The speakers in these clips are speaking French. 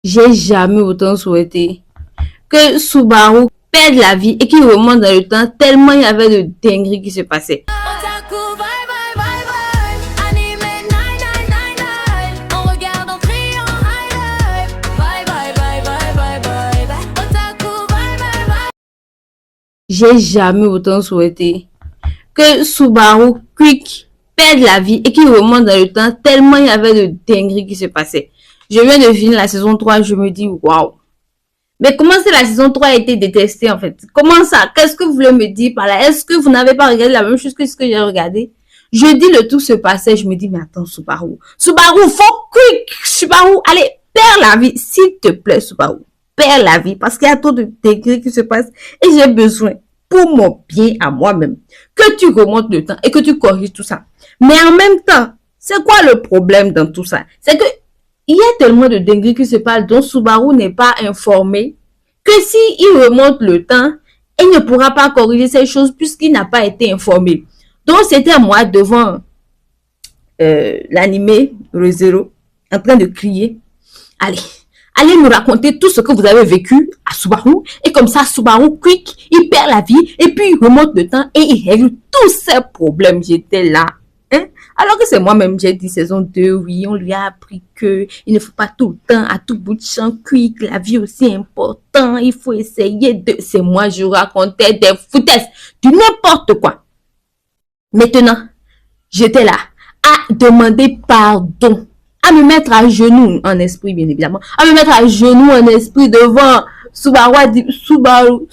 J'ai jamais autant souhaité que Subaru perde la vie et qu'il remonte dans le temps tellement il y avait de dingueries qui se passaient. J'ai jamais autant souhaité que Subaru Quick perde la vie et qu'il remonte dans le temps tellement il y avait de dingueries qui se passaient. Je viens de finir la saison 3, je me dis waouh. Mais comment c'est la saison 3 a été détestée en fait? Comment ça? Qu'est-ce que vous voulez me dire par là? Est-ce que vous n'avez pas regardé la même chose que ce que j'ai regardé? Je dis le tout se passait, je me dis mais attends Subaru. Subaru, faut Quick! Subaru, allez, perds la vie, s'il te plaît Subaru. Perds la vie parce qu'il y a trop de degrés qui se passent et j'ai besoin pour mon bien à moi-même que tu remontes le temps et que tu corriges tout ça. Mais en même temps, c'est quoi le problème dans tout ça? C'est que il y a tellement de dingueries qui se passent dont Subaru n'est pas informé que s'il remonte le temps, il ne pourra pas corriger ces choses puisqu'il n'a pas été informé. Donc c'était moi devant l'animé ReZero en train de crier. Allez nous raconter tout ce que vous avez vécu à Subaru. Et comme ça, Subaru Quick, il perd la vie et puis il remonte le temps et il règle tous ses problèmes. J'étais là. Hein? Alors que c'est moi-même, j'ai dit saison 2, oui, on lui a appris que il ne faut pas tout le temps, à tout bout de champ, Quick, la vie aussi important, il faut essayer de... C'est moi, je racontais des foutaises, du n'importe quoi. Maintenant, j'étais là à demander pardon, à me mettre à genoux en esprit, bien évidemment, à me mettre à genoux en esprit devant Subaru, Subaru,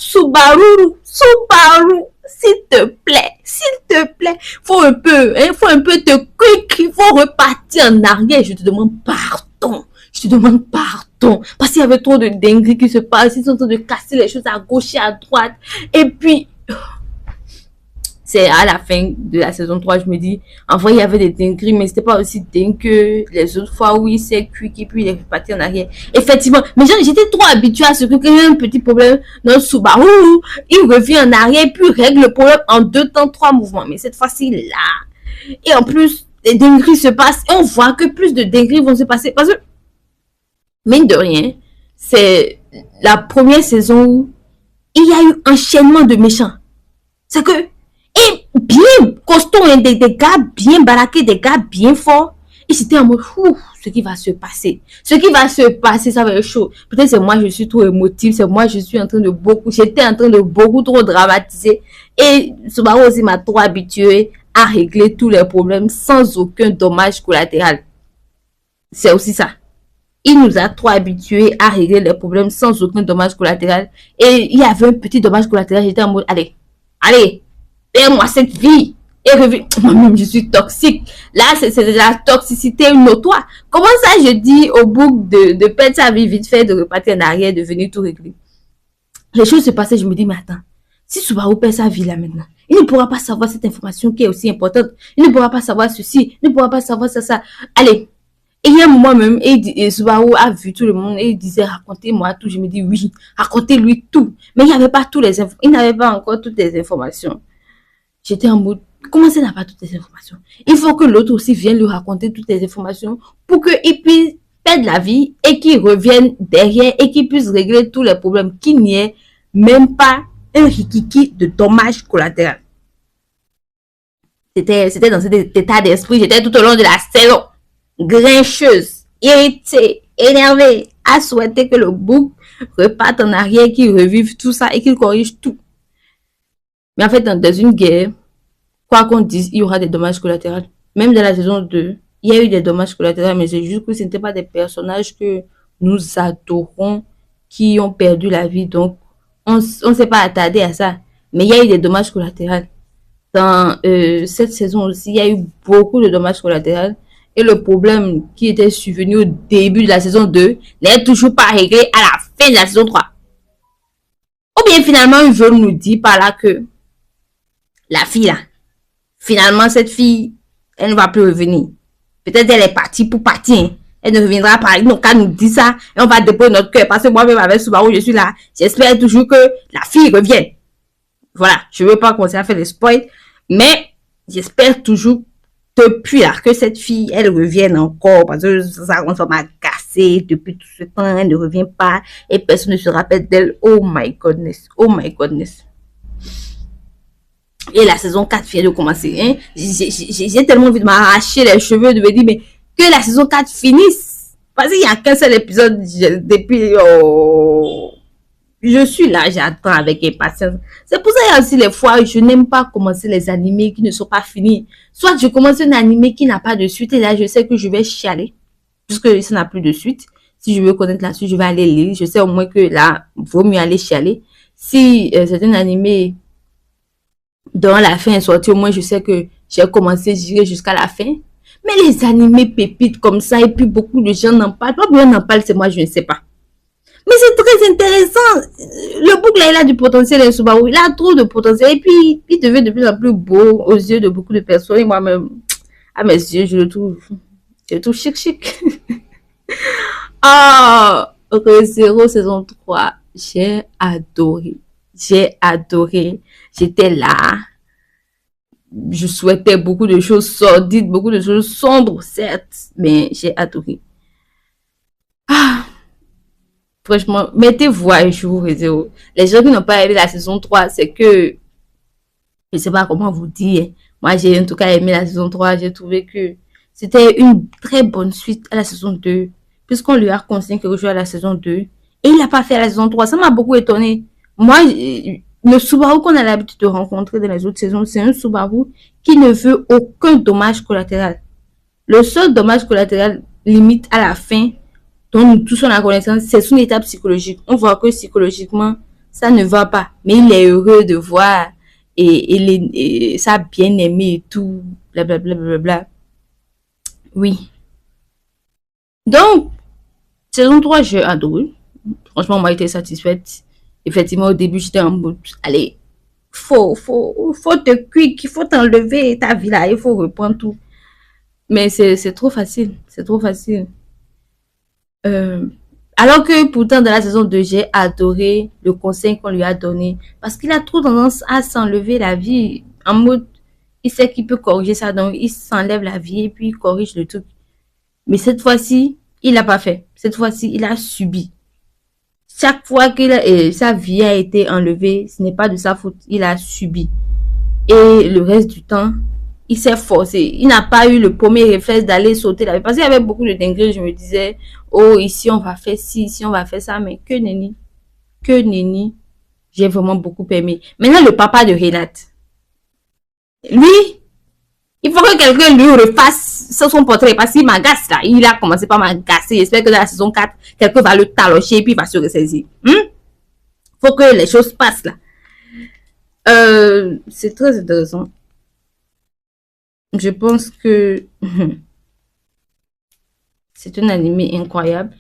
s'il te plaît, faut un peu te quick, il faut repartir en arrière, je te demande pardon, parce qu'il y avait trop de dingueries qui se passent, ils sont en train de casser les choses à gauche et à droite, et puis, c'est à la fin de la saison 3, je me dis, en vrai, il y avait des dingueries, mais c'était pas aussi dingue que les autres fois où il s'est quick et puis il est reparti en arrière. Effectivement, mais j'étais trop habituée à ce que quand il y a un petit problème dans Subaru, il revient en arrière et puis il règle le problème en 2 temps, 3 mouvements. Mais cette fois-ci, là. Et en plus, les dingueries se passent et on voit que plus de dingueries vont se passer. Parce que, mine de rien, c'est la première saison où il y a eu enchaînement de méchants. C'est que, et bien costaud, hein, des gars bien baraqués, des gars bien forts. Et c'était en mode, ce qui va se passer. Ce qui va se passer, ça va être chaud. Peut-être c'est moi, je suis trop émotive. C'est moi, je suis en train de j'étais en train de beaucoup trop dramatiser. Et Subaru aussi m'a trop habitué à régler tous les problèmes sans aucun dommage collatéral. C'est aussi ça. Il nous a trop habitués à régler les problèmes sans aucun dommage collatéral. Et il y avait un petit dommage collatéral. J'étais en mode, allez, perds-moi cette vie. Et moi-même, je suis toxique. Là, c'est de la toxicité notoire. Comment ça, je dis au bout de perdre sa vie vite fait, de repartir en arrière, de venir tout régler. Les choses se passaient, je me dis, mais attends, si Subaru perd sa vie là maintenant, il ne pourra pas savoir cette information qui est aussi importante. Il ne pourra pas savoir ceci, il ne pourra pas savoir ça. Allez. Et il y a moi-même, et Subaru a vu tout le monde, et il disait, racontez-moi tout. Je me dis, oui, racontez-lui tout. Mais il n'y avait pas il n'avait pas encore toutes les informations. J'étais en mode, comment ça n'a pas toutes les informations? Il faut que l'autre aussi vienne lui raconter toutes les informations pour qu'il puisse perdre la vie et qu'il revienne derrière et qu'il puisse régler tous les problèmes, qu'il n'y ait même pas un rikiki de dommage collatéral. C'était dans cet état d'esprit, j'étais tout au long de la saison, grincheuse, irritée, énervée, à souhaiter que le bouc reparte en arrière, qu'il revive tout ça et qu'il corrige tout. Mais en fait, dans une guerre, quoi qu'on dise, il y aura des dommages collatéraux. Même dans la saison 2, il y a eu des dommages collatéraux, mais c'est juste que ce n'étaient pas des personnages que nous adorons qui ont perdu la vie. Donc, on ne s'est pas attardé à ça. Mais il y a eu des dommages collatéraux. Dans cette saison aussi, il y a eu beaucoup de dommages collatéraux. Et le problème qui était survenu au début de la saison 2 n'est toujours pas réglé à la fin de la saison 3. Ou bien finalement, ils veulent nous dire par là que la fille là, finalement cette fille, elle ne va plus revenir. Peut-être elle est partie pour partir. Elle ne reviendra pas. Donc quand nous dit ça, et on va déposer notre cœur. Parce que moi-même avec Subaru, je suis là. J'espère toujours que la fille revienne. Voilà, je ne veux pas commencer à faire des spoils. Mais j'espère toujours depuis là que cette fille, elle revienne encore. Parce que ça m'a cassé. passé depuis tout ce temps, elle ne revient pas et personne ne se rappelle d'elle. Oh my goodness, oh my goodness. Et la saison 4 vient de commencer. Hein? J'ai tellement envie de m'arracher les cheveux, de me dire, mais que la saison 4 finisse. Parce qu'il n'y a qu'un seul épisode depuis... Oh, je suis là, j'attends avec impatience. C'est pour ça qu'il y a aussi les fois où je n'aime pas commencer les animés qui ne sont pas finis. Soit je commence un animé qui n'a pas de suite et là je sais que je vais chialer. Puisque ça n'a plus de suite. Si je veux connaître la suite, je vais aller lire. Je sais au moins que là, il vaut mieux aller chialer. Si c'est un animé dont la fin est sortie, au moins je sais que j'ai commencé, j'irai jusqu'à la fin. Mais les animés pépites comme ça, et puis beaucoup de gens n'en parlent. Pas bien n'en parle, c'est moi, je ne sais pas. Mais c'est très intéressant. Le bouc là, il a du potentiel, le Subaru. Il a trop de potentiel. Et puis, il devient de plus en plus beau aux yeux de beaucoup de personnes. Et moi-même, à mes yeux, je le trouve chic, chic. Ah, Re:Zero saison 3. J'ai adoré. J'ai adoré. J'étais là. Je souhaitais beaucoup de choses sordides, beaucoup de choses sombres, certes. Mais j'ai adoré. Ah. Franchement, mettez-vous à jour, Re:Zero. Les gens qui n'ont pas aimé la saison 3, c'est que, je sais pas comment vous dire. Moi, j'ai en tout cas aimé la saison 3. J'ai trouvé que c'était une très bonne suite à la saison 2. Puisqu'on lui a conseillé quelque chose à la saison 2. Et il n'a pas fait à la saison 3. Ça m'a beaucoup étonné. Moi, le Subaru qu'on a l'habitude de rencontrer dans les autres saisons, c'est un Subaru qui ne veut aucun dommage collatéral. Le seul dommage collatéral limite à la fin, dont nous tous on a connaissance, c'est son état psychologique. On voit que psychologiquement, ça ne va pas. Mais il est heureux de voir et ça bien aimé et tout, blablabla. Bla, bla, bla. Oui. Donc, saison 3, j'ai adoré. Franchement, moi, j'étais satisfaite. Effectivement, au début, j'étais en mode, allez, faut te quick, il faut t'enlever ta vie là, il faut reprendre tout. Mais c'est trop facile, c'est trop facile. Alors que pourtant dans la saison 2, j'ai adoré le conseil qu'on lui a donné. Parce qu'il a trop tendance à s'enlever la vie en mode, il sait qu'il peut corriger ça, donc il s'enlève la vie et puis il corrige le truc. Mais cette fois-ci, il l'a pas fait. Cette fois-ci, il a subi. Chaque fois que sa vie a été enlevée, ce n'est pas de sa faute, il a subi. Et le reste du temps, il s'est forcé. Il n'a pas eu le premier réflexe d'aller sauter la vie. Parce qu'il y avait beaucoup de dingueries. Je me disais, oh, ici on va faire ci, ici on va faire ça. Mais que nenni. Que nenni. J'ai vraiment beaucoup aimé. Maintenant, le papa de Renate. Lui, il faut que quelqu'un lui refasse son portrait. Parce qu'il m'agace là. Il a commencé par m'agacer. J'espère que dans la saison 4, quelqu'un va le talocher et puis il va se ressaisir. Faut que les choses passent là. C'est très intéressant. Je pense que c'est un animé incroyable.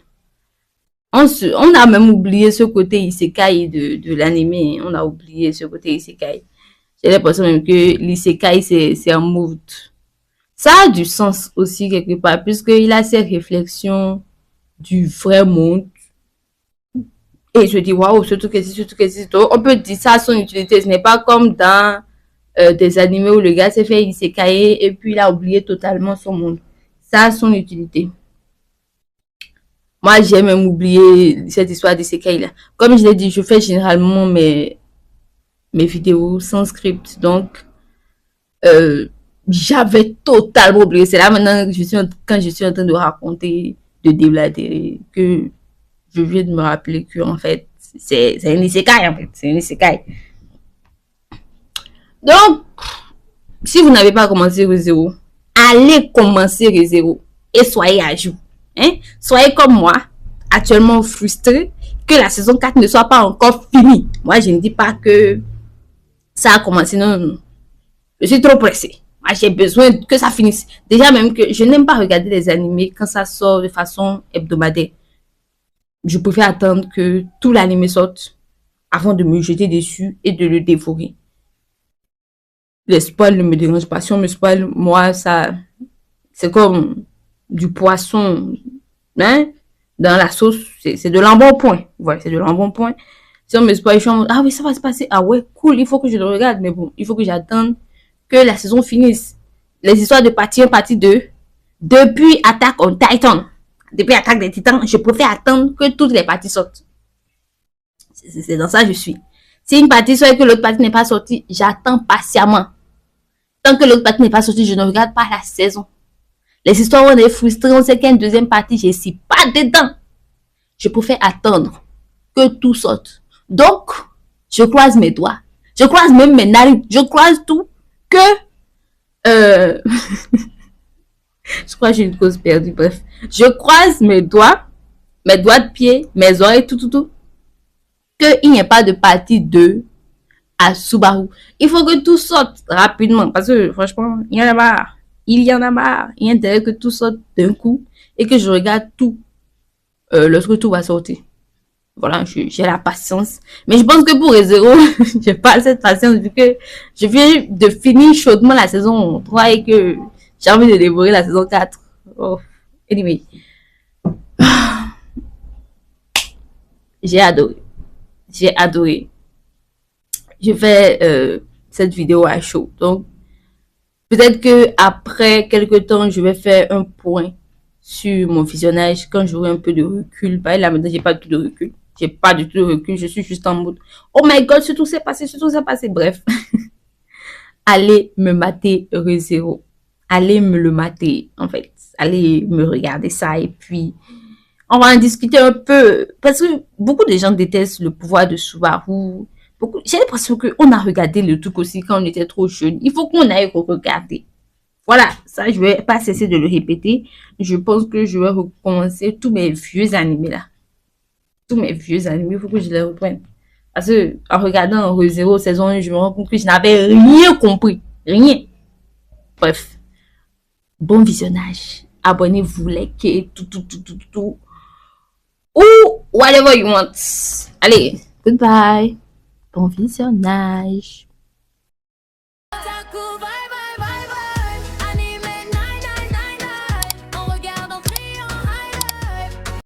On a même oublié ce côté isekai de l'animé. On a oublié ce côté isekai. J'ai l'impression même que l'isekai, c'est un mood. Ça a du sens aussi quelque part, puisqu'il a ces réflexions du vrai monde. Et je dis, waouh, ce truc existe, ce truc existe. On peut dire ça à son utilité. Ce n'est pas comme dans des animés où le gars s'est fait isekai et puis il a oublié totalement son monde. Ça a son utilité. Moi, j'ai même oublié cette histoire d'isekai là. Comme je l'ai dit, je fais généralement mes vidéos sans script. Donc, j'avais totalement oublié. C'est là maintenant que quand je suis en train de raconter, de déblatérer, que je viens de me rappeler que en fait, c'est un isekai en fait. C'est un isekai. Donc, si vous n'avez pas commencé Re:Zero, allez commencer Re:Zero et soyez à jour. Hein? Soyez comme moi, actuellement frustré que la saison 4 ne soit pas encore finie. Moi, je ne dis pas que ça a commencé. Non, non. Je suis trop pressée. Moi, j'ai besoin que ça finisse. Déjà, même que je n'aime pas regarder les animés quand ça sort de façon hebdomadaire. Je préfère attendre que tout l'animé sorte avant de me jeter dessus et de le dévorer. Les spoils ne me dérangent pas. Si on me spoil, moi, ça, c'est comme du poisson, hein, dans la sauce. C'est de l'embonpoint. Voilà, c'est de l'embonpoint. Si on me spoil, je suis en mode, ah oui, ça va se passer. Ah ouais, cool, il faut que je le regarde. Mais bon, il faut que j'attende que la saison finisse. Les histoires de partie 1, partie 2, depuis Attack on Titan. Depuis Attaque des Titans, je préfère attendre que toutes les parties sortent. C'est dans ça que je suis. Si une partie sort et que l'autre partie n'est pas sortie, j'attends patiemment. Tant que l'autre partie n'est pas sortie, je ne regarde pas la saison. Les histoires où on est frustré, on sait qu'il y a une deuxième partie, je ne suis pas dedans. Je préfère attendre que tout sorte. Donc, je croise mes doigts. Je croise même mes narines. Je croise tout que... je crois que j'ai une cause perdue. Bref, je croise mes doigts de pied, mes oreilles, tout. Qu'il n'y ait pas de partie 2 à Subaru. Il faut que tout sorte rapidement. Parce que franchement, il y en a marre. Il y a intérêt que tout sorte d'un coup et que je regarde tout lorsque tout va sortir. Voilà, j'ai la patience. Mais je pense que pour Zéro, j'ai pas cette patience vu que je viens de finir chaudement la saison 3 et que j'ai envie de dévorer la saison 4. Oh, anyway. J'ai adoré. J'ai adoré. Je fais cette vidéo à chaud. Donc, peut-être que après quelques temps, je vais faire un point sur mon visionnage quand j'aurai un peu de recul. Bah, là, maintenant, j'ai pas du tout de recul. J'ai pas du tout de recul. Je suis juste en mode, oh my god, ce tout s'est passé, ce tout s'est passé. Bref. Allez me mater ReZero. Allez me le mater, en fait. Allez me regarder ça et puis on va en discuter un peu. Parce que beaucoup de gens détestent le pouvoir de Subaru. J'ai l'impression qu'on a regardé le truc aussi quand on était trop jeune. Il faut qu'on aille regarder. Voilà, ça, je vais pas cesser de le répéter. Je pense que je vais recommencer tous mes vieux animés là. Tous mes vieux animés, il faut que je les reprenne. Parce que en regardant ReZero saison 1, je me rends compte que je n'avais rien compris. Rien. Bref. Bon visionnage. Abonnez-vous, likez, tout. Ou whatever you want. Allez, goodbye. Bon visionnage.